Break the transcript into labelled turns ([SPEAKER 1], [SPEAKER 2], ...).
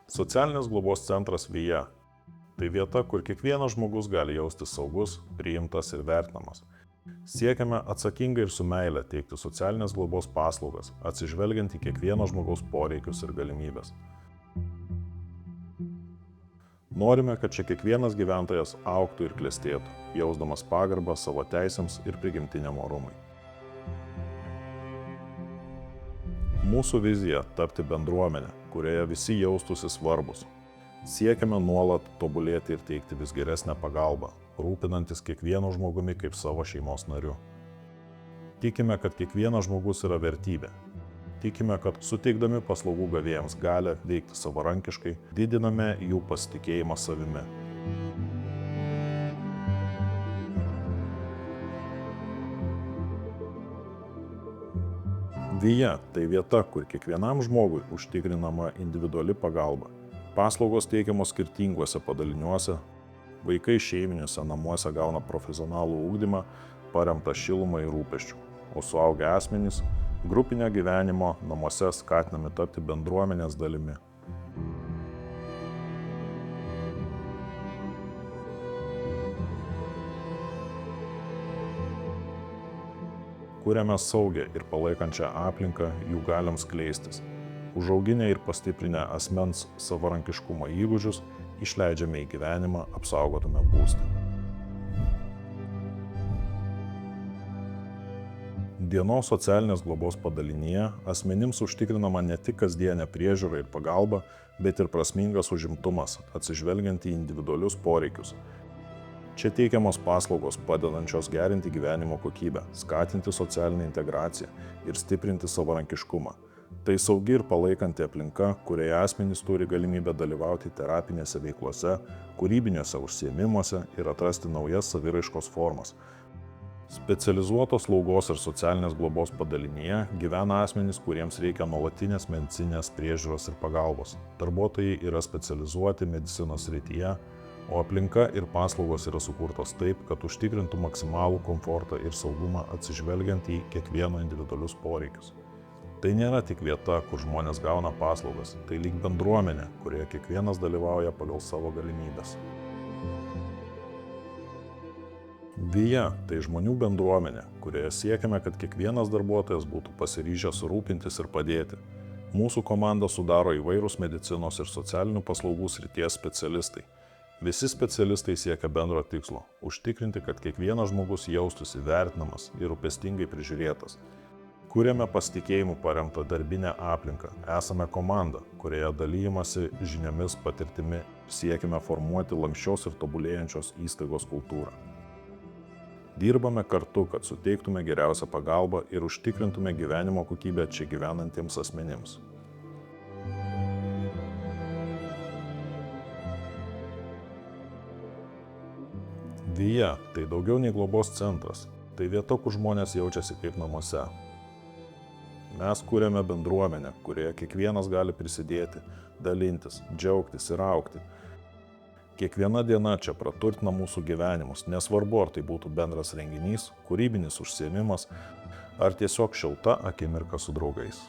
[SPEAKER 1] Socialinės globos centras Vija. Tai vieta, kur kiekvienas žmogus gali jaustis saugus, priimtas ir vertinamas. Siekiame atsakingai ir su meile teikti socialinės globos paslaugas, atsižvelgiant į kiekvieno žmogaus poreikius ir galimybės. Norime, kad čia kiekvienas gyventojas augtų ir klestėtų, jausdamas pagarbą savo teisėms ir prigimtiniam orumui. Mūsų vizija – tapti bendruomenę, kurioje visi jaustųsi svarbus. Siekiame nuolat tobulėti ir teikti vis geresnę pagalbą, rūpinantis kiekvienu žmogumi kaip savo šeimos nariu. Tikime, kad kiekvienas žmogus yra vertybė. Tikime, kad suteikdami paslaugų gavėjams galią veikti savarankiškai, didiname jų pasitikėjimą savimi. Vija – tai vieta, kur kiekvienam žmogui užtikrinama individuali pagalba. Paslaugos teikiamos skirtinguose padaliniuose, vaikai šeiminiuose namuose gauna profesionalų ugdymą, paremtą šilumą ir rūpesčių, o suaugę asmenys grupinio gyvenimo namuose skatinami tapti bendruomenės dalimi. Kuriame saugią ir palaikančią aplinką jų galiams skleistis. Užauginę ir pastiprinę asmens savarankiškumo įgūdžius, išleidžiame į gyvenimą apsaugotame būste. Dienos socialinės globos padalinyje asmenims užtikrinama ne tik kasdienė priežiūra ir pagalba, bet ir prasmingas užimtumas, atsižvelgiant į individualius poreikius. Čia teikiamos paslaugos padedančios gerinti gyvenimo kokybę, skatinti socialinę integraciją ir stiprinti savarankiškumą. Tai saugi ir palaikanti aplinka, kurioje asmenys turi galimybę dalyvauti terapinėse veiklose, kūrybiniuose užsiėmimuose ir atrasti naujas saviraiškos formas. Specializuotos slaugos ir socialinės globos padalinyje gyvena asmenys, kuriems reikia nuolatinės medicininės priežiūros ir pagalbos. Darbuotojai yra specializuoti medicinos srityje, o aplinka ir paslaugos yra sukurtos taip, kad užtikrintų maksimalų komfortą ir saugumą atsižvelgiant į kiekvieno individualius poreikius. Tai nėra tik vieta, kur žmonės gauna paslaugas, tai lyg bendruomenė, kurioje kiekvienas dalyvauja pagal savo galimybes. Vija – tai žmonių bendruomenė, kurioje siekiame, kad kiekvienas darbuotojas būtų pasiryžęs rūpintis ir padėti. Mūsų komandą sudaro įvairūs medicinos ir socialinių paslaugų srities specialistai. Visi specialistai siekia bendro tikslo – užtikrinti, kad kiekvienas žmogus jaustųsi vertinamas ir rūpestingai prižiūrėtas. Kuriame pasitikėjimu paremtą darbinę aplinką. Esame komanda, kurioje dalyjamasi žiniomis, patirtimi, siekime formuoti lanksčios ir tobulėjančios įstaigos kultūrą. Dirbame kartu, kad suteiktume geriausią pagalbą ir užtikrintume gyvenimo kokybę čia gyvenantiems asmenims. Vija – tai daugiau nei globos centras. Tai vieta, kur žmonės jaučiasi kaip namuose. Mes kuriame bendruomenę, kurioje kiekvienas gali prisidėti, dalintis, džiaugtis ir augti. Kiekviena diena čia praturtina mūsų gyvenimus, nesvarbu, ar tai būtų bendras renginys, kūrybinis užsiėmimas, ar tiesiog šilta akimirka su draugais.